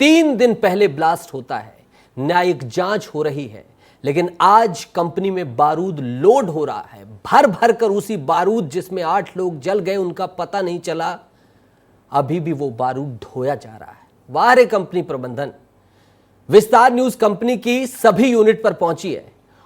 3 दिन पहले ब्लास्ट होता है, न्यायिक जांच हो रही है, लेकिन आज कंपनी में बारूद लोड हो रहा है। भर भर कर उसी बारूद जिसमें 8 लोग जल गए, उनका पता नहीं चला। अभी भी वो बारूद ढोया जा रहा है। वाह रे कंपनी प्रबंधन। विस्तार न्यूज कंपनी की सभी यूनिट पर पहुंची है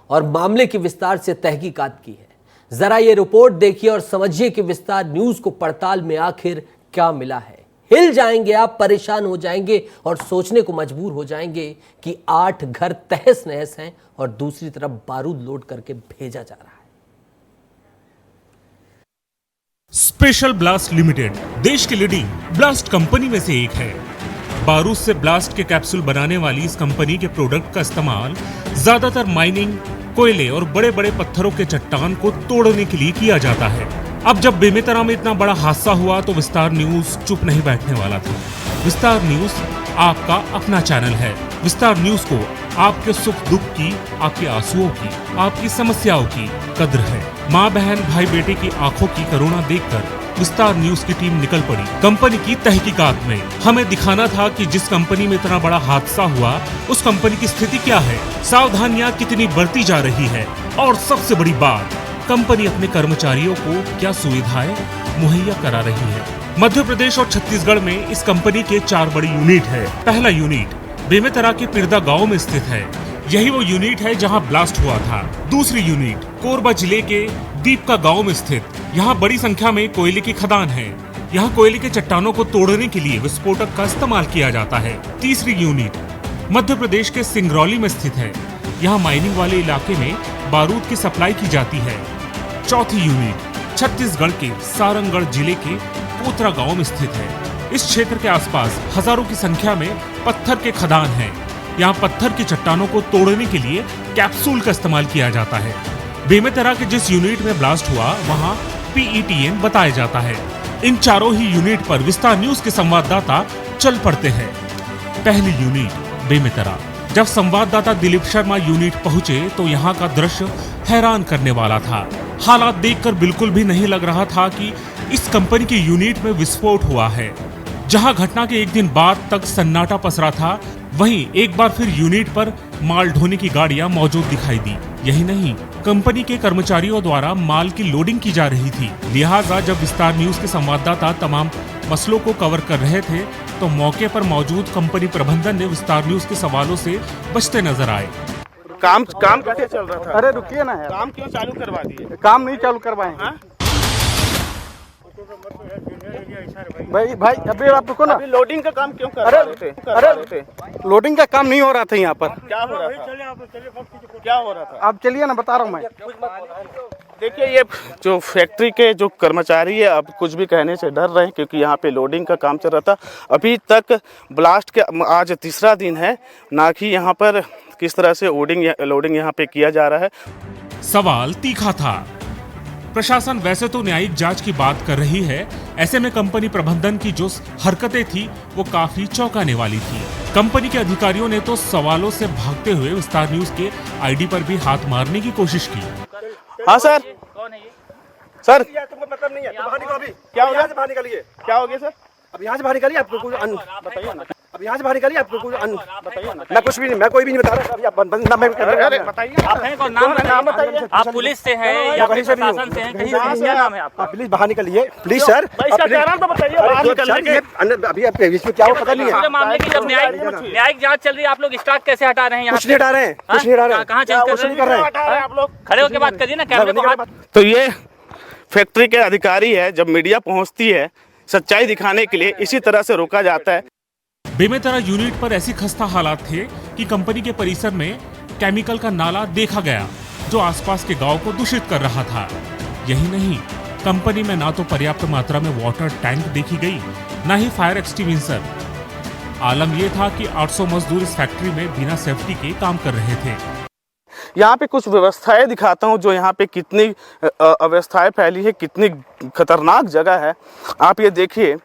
और मामले की विस्तार से तहकीकात की है। जरा ये रिपोर्ट देखिए और समझिए कि विस्तार न्यूज को पड़ताल में आखिर क्या मिला है। हिल जाएंगे आप, परेशान हो जाएंगे और सोचने को मजबूर हो जाएंगे कि 8 घर तहस नहस हैं और दूसरी तरफ बारूद लोड करके भेजा जा रहा है। स्पेशल ब्लास्ट लिमिटेड देश की लीडिंग ब्लास्ट कंपनी में से एक है। बारूद से ब्लास्ट के कैप्सूल बनाने वाली इस कंपनी के प्रोडक्ट का इस्तेमाल ज्यादातर माइनिंग, कोयले और बड़े बड़े पत्थरों के चट्टान को तोड़ने के लिए किया जाता है। अब जब बेमेतरा में इतना बड़ा हादसा हुआ तो विस्तार न्यूज चुप नहीं बैठने वाला था। विस्तार न्यूज आपका अपना चैनल है। विस्तार न्यूज को आपके सुख दुख की, आपके आंसुओं की, आपकी समस्याओं की कद्र है। माँ बहन भाई बेटे की आंखों की करुणा देखकर विस्तार न्यूज की टीम निकल पड़ी कंपनी की तहकीकात में। हमें दिखाना था कि जिस कंपनी में इतना बड़ा हादसा हुआ उस कंपनी की स्थिति क्या है, सावधानियां कितनी बरती जा रही है और सबसे बड़ी बात, कंपनी अपने कर्मचारियों को क्या सुविधाएं मुहैया करा रही है। मध्य प्रदेश और छत्तीसगढ़ में इस कंपनी के 4 बड़ी यूनिट है। पहला यूनिट बेमेतरा के पिरदा गांव में स्थित है। यही वो यूनिट है जहां ब्लास्ट हुआ था। दूसरी यूनिट कोरबा जिले के दीपका गांव में स्थित। यहाँ बड़ी संख्या में कोयले की खदान है। यहाँ कोयले के चट्टानों को तोड़ने के लिए विस्फोटक का इस्तेमाल किया जाता है। तीसरी यूनिट मध्य प्रदेश के सिंगरौली में स्थित है। यहाँ माइनिंग वाले इलाके में बारूद की सप्लाई की जाती है। चौथी यूनिट छत्तीसगढ़ के सारंगढ़ जिले के पोतरा गांव में स्थित है। इस क्षेत्र के आसपास हजारों की संख्या में पत्थर के खदान हैं। यहाँ पत्थर की चट्टानों को तोड़ने के लिए कैप्सूल का इस्तेमाल किया जाता है। बेमेतरा के जिस यूनिट में ब्लास्ट हुआ वहाँ PETN बताया जाता है। इन चारों ही यूनिट पर विस्तार न्यूज के संवाददाता चल पड़ते हैं। पहली यूनिट बेमेतरा। जब संवाददाता दिलीप शर्मा यूनिट पहुंचे तो यहाँ का दृश्य हैरान करने वाला था। हालात देखकर बिल्कुल भी नहीं लग रहा था कि इस कंपनी की यूनिट में विस्फोट हुआ है। जहां घटना के एक दिन बाद तक सन्नाटा पसरा था, वहीं एक बार फिर यूनिट पर माल ढोने की गाड़ियां मौजूद दिखाई दी। यही नहीं, कंपनी के कर्मचारियों द्वारा माल की लोडिंग की जा रही थी। लिहाजा जब विस्तार न्यूज के संवाददाता तमाम मसलों को कवर कर रहे थे तो मौके पर मौजूद कंपनी प्रबंधन ने विस्तार न्यूज के सवालों से बचते नजर आए। काम कैसे चल रहा था? अरे रुकिए ना यार, काम क्यों चालू करवा दिए? काम नहीं चालू करवाए। भाई अभी आप रुको ना। अभी लोडिंग का काम क्यों कर रहे थे? अरे लोडिंग का काम नहीं हो रहा था यहाँ पर। क्या हो रहा था? क्या हो रहा था? आप चलिए ना, बता रहा हूँ मैं। देखिए, ये जो फैक्ट्री के जो कर्मचारी है अब कुछ भी कहने से डर रहे हैं क्योंकि यहाँ पे लोडिंग का काम चल रहा था। अभी तक ब्लास्ट के आज तीसरा दिन है, ना कि यहाँ पर किस तरह से लोडिंग यहाँ पे किया जा रहा है। सवाल तीखा था। प्रशासन वैसे तो न्यायिक जांच की बात कर रही है, ऐसे में कंपनी प्रबंधन की जो हरकतें थी वो काफी चौंकाने वाली थी। कंपनी के अधिकारियों ने तो सवालों से भागते हुए विस्तार न्यूज के आईडी पर भी हाथ मारने की कोशिश की। हाँ सर, सर तुमको मतलब नहीं है, बाहर निकलो अभी। क्या हो गया? बाहर निकलिए। क्या हो गया सर? अब यहाँ से बाहर निकलिए। आपको कुछ बताइए ना। अब यहाँ से बाहर निकलिए। आपको कुछ बताइए ना। मैं कुछ भी नहीं, मैं कोई भी नहीं बता रहा। अभी आप ना मैं अरे बताइए, आप हैं कौन? नाम बताइए। आप पुलिस से हैं या फिर प्रशासन से हैं? कहीं से? क्या नाम है आपका? प्लीज बाहर निकलिए, प्लीज सर। तो बताइए, बाहर निकलिए। अभी आप इसमें क्या हो पता नहीं है। पूरे मामले की जब न्यायिक जांच चल रही है, आप लोग स्टॉक कैसे हटा रहे हैं? कुछ नहीं हटा रहे हैं, कुछ नहीं हटा रहे हैं। कहाँ चेंज कर रहे हैं? आप लोग खड़े होकर बात करिए ना, कैमरे को हाथ। तो ये फैक्ट्री के अधिकारी है, जब मीडिया पहुंचती है सच्चाई दिखाने के लिए इसी तरह से रोका जाता है। बेमेतरा यूनिट पर ऐसी खस्ता हालात थे कि कंपनी के परिसर में केमिकल का नाला देखा गया जो आसपास के गांव को दूषित कर रहा था। यही नहीं, कंपनी में ना तो पर्याप्त मात्रा में वाटर टैंक देखी गई, ना ही फायर एक्सटिंग्विशर। आलम यह था कि 800 मजदूर इस फैक्ट्री में बिना सेफ्टी के काम कर रहे थे। यहाँ पे कुछ व्यवस्थाएं दिखाता हूँ जो यहाँ पे कितनी अव्यवस्थाएं फैली है, कितनी खतरनाक जगह है। आप ये देखिए,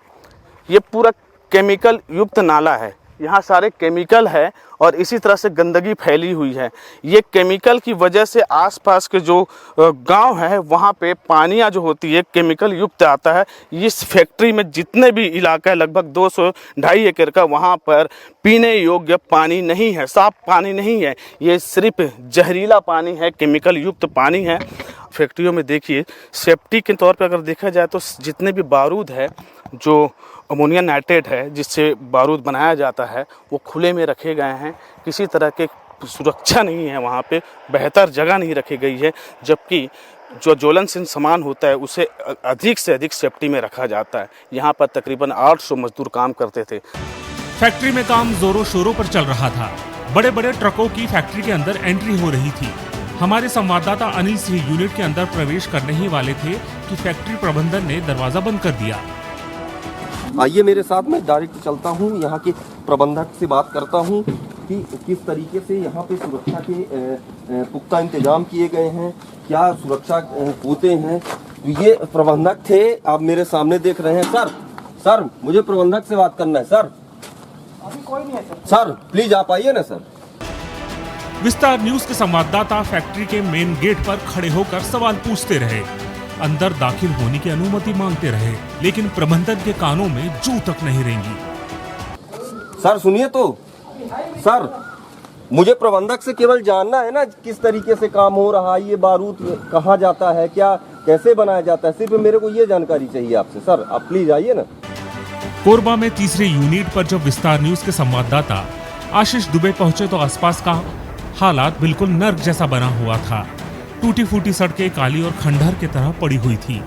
ये पूरा केमिकल युक्त नाला है। यहाँ सारे केमिकल है और इसी तरह से गंदगी फैली हुई है। ये केमिकल की वजह से आसपास के जो गांव है वहाँ पे पानियाँ जो होती है केमिकल युक्त आता है। इस फैक्ट्री में जितने भी इलाका है लगभग 200-2.5 एकड़ का, वहाँ पर पीने योग्य पानी नहीं है, साफ पानी नहीं है। ये सिर्फ जहरीला पानी है, केमिकल युक्त पानी है। फैक्ट्रियों में देखिए सेफ्टी के तौर पर अगर देखा जाए तो जितने भी बारूद है, जो अमोनिया नाइट्रेट है जिससे बारूद बनाया जाता है, वो खुले में रखे गए हैं। किसी तरह के सुरक्षा नहीं है, वहाँ पे बेहतर जगह नहीं रखी गई है, जबकि जो ज्वलनशील सामान होता है उसे अधिक से अधिक सेफ्टी में रखा जाता है। यहाँ पर तकरीबन 800 मजदूर काम करते थे। फैक्ट्री में काम जोरों शोरों पर चल रहा था। बड़े बड़े ट्रकों की फैक्ट्री के अंदर एंट्री हो रही थी। हमारे संवाददाता अनिल सिंह यूनिट के अंदर प्रवेश करने ही वाले थे कि फैक्ट्री प्रबंधन ने दरवाजा बंद कर दिया। आइए मेरे साथ, मैं डायरेक्ट चलता हूँ, यहाँ के प्रबंधक से बात करता हूँ कि किस तरीके से यहाँ पे सुरक्षा के पुख्ता इंतजाम किए गए हैं, क्या सुरक्षा होते हैं। तो ये प्रबंधक थे, आप मेरे सामने देख रहे हैं। सर मुझे प्रबंधक से बात करना है। सर अभी कोई नहीं है सर, प्लीज आप आइए ना सर। विस्तार न्यूज के संवाददाता फैक्ट्री के मेन गेट पर खड़े होकर सवाल पूछते रहे, अंदर दाखिल होने की अनुमति मांगते रहे, लेकिन प्रबंधन के कानों में जू तक नहीं रेंगी। सर सुनिए तो, सर मुझे प्रबंधक से केवल जानना है ना किस तरीके से काम हो रहा है, ये बारूद कहाँ जाता है, क्या कैसे बनाया जाता है, सिर्फ मेरे को ये जानकारी चाहिए आपसे। सर आप प्लीज आइए ना। कोरबा में तीसरे यूनिट पर जब विस्तार न्यूज के संवाददाता आशीष दुबे पहुंचे तो आसपास का हालात बिल्कुल नर्क जैसा बना हुआ था। टूटी फूटी सड़कें काली और खंडहर की तरह पड़ी हुई थी।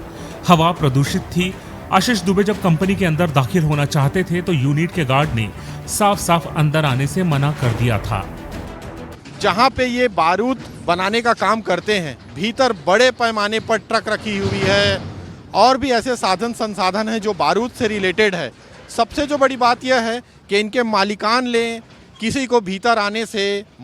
हवा प्रदूषित थी। आशीष दुबे जब कंपनी के अंदर दाखिल होना चाहते थे तो यूनिट के गार्ड ने साफ साफ अंदर आने से मना कर दिया था। जहाँ पे ये बारूद बनाने का काम करते हैं, भीतर बड़े पैमाने पर ट्रक रखी हुई है और भी ऐसे साधन संसाधन हैं जो बारूद से रिलेटेड है। सबसे जो बड़ी बात यह है कि इनके मालिकान ने किसी को भीतर आने से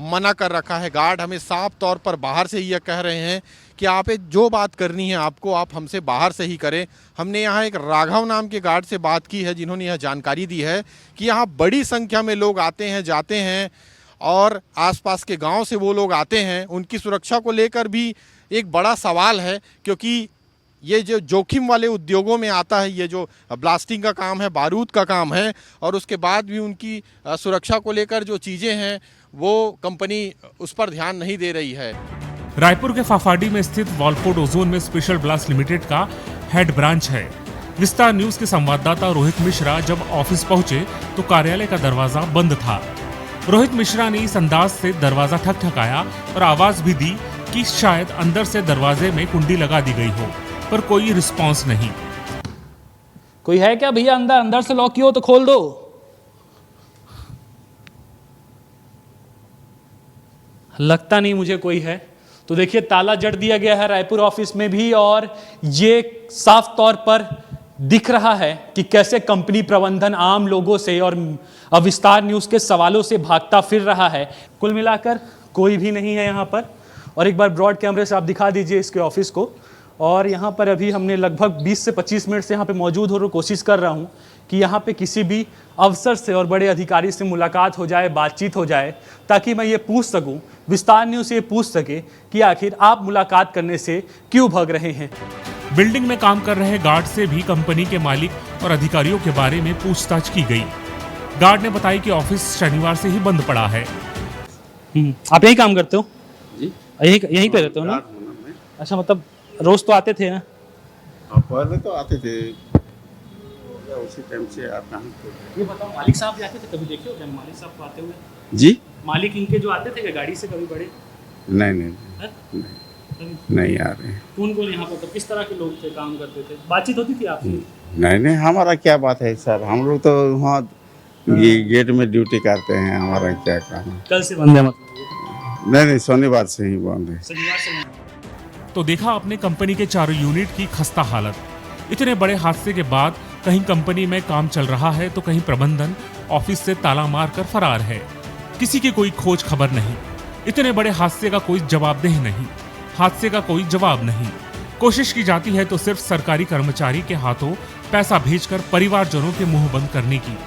मना कर रखा है। गार्ड हमें साफ तौर पर बाहर से ही यह कह रहे हैं कि आप जो बात करनी है आपको, आप हमसे बाहर से ही करें। हमने यहाँ एक राघव नाम के गार्ड से बात की है जिन्होंने यह जानकारी दी है कि यहाँ बड़ी संख्या में लोग आते हैं जाते हैं और आसपास के गांव से वो लोग आते हैं। उनकी सुरक्षा को लेकर भी एक बड़ा सवाल है, क्योंकि ये जो जोखिम वाले उद्योगों में आता है, ये जो ब्लास्टिंग का काम है, बारूद का काम है, और उसके बाद भी उनकी सुरक्षा को लेकर जो चीज़ें हैं वो कंपनी उस पर ध्यान नहीं दे रही है। रायपुर के फाफाडी में स्थित वॉलफोर्ड ओजोन में स्पेशल ब्लास्ट लिमिटेड का हेड ब्रांच है। विस्तार न्यूज के संवाददाता रोहित मिश्रा जब ऑफिस पहुंचे तो कार्यालय का दरवाजा बंद था। रोहित मिश्रा ने इस अंदाज से दरवाजा ठकठकाया और आवाज भी दी कि शायद अंदर से दरवाजे में कुंडी लगा दी गई हो, पर कोई रिस्पांस नहीं। कोई है क्या भैया अंदर? अंदर से लॉक किया हो तो खोल दो। लगता नहीं मुझे कोई है। तो देखिए ताला जड़ दिया गया है रायपुर ऑफिस में भी, और ये साफ तौर पर दिख रहा है कि कैसे कंपनी प्रबंधन आम लोगों से और विस्तार न्यूज के सवालों से भागता फिर रहा है। कुल मिलाकर कोई भी नहीं है यहाँ पर। और एक बार ब्रॉड कैमरे से आप दिखा दीजिए इसके ऑफिस को। और यहाँ पर अभी हमने लगभग 20 से 25 मिनट से यहाँ पे मौजूद हो कोशिश कर रहा हूँ कि यहाँ पे किसी भी अफसर से और बड़े अधिकारी से मुलाकात हो जाए, बातचीत हो जाए, ताकि मैं ये पूछ सकूँ, विस्तार न्यूज़ से ये पूछ सके कि आखिर आप मुलाकात करने से क्यों भाग रहे हैं। बिल्डिंग में काम कर रहे गार्ड से भी कंपनी के मालिक और अधिकारियों के बारे में पूछताछ की गई। गार्ड ने बताया कि ऑफिस शनिवार से ही बंद पड़ा है। आप यही काम करते हो जी? यहीं पे रहते हो ना? अच्छा, मतलब रोज तो आते थे ना? पहले तो आते थे, उसी टाइम से आता हूँ। ये बताओ, मालिक साहब भी आते थे? कभी देखे हो क्या मालिक साहब को आते हुए? जी, मालिक इनके जो आते थे क्या गाड़ी से कभी बड़े? नहीं आ रहे। कौन कौन यहाँ पर, किस तरह के लोग थे, काम करते थे, बातचीत होती थी आपसे? नहीं, हमारा क्या बात है सर, हम लोग तो वहाँ गेट में ड्यूटी करते हैं, हमारा क्या काम है। कल से बंद है मतलब? नहीं, शनिवार से ही बंद है। शनिवार से। तो देखा आपने कंपनी के चारों यूनिट की खस्ता हालत। इतने बड़े हादसे के बाद कहीं कंपनी में काम चल रहा है तो कहीं प्रबंधन ऑफिस से ताला मारकर फरार है। किसी की कोई खोज खबर नहीं। इतने बड़े हादसे का कोई जवाबदेह नहीं, हादसे का कोई जवाब नहीं। कोशिश की जाती है तो सिर्फ सरकारी कर्मचारी के हाथों पैसा भेजकर परिवारजनों के मुंह बंद करने की।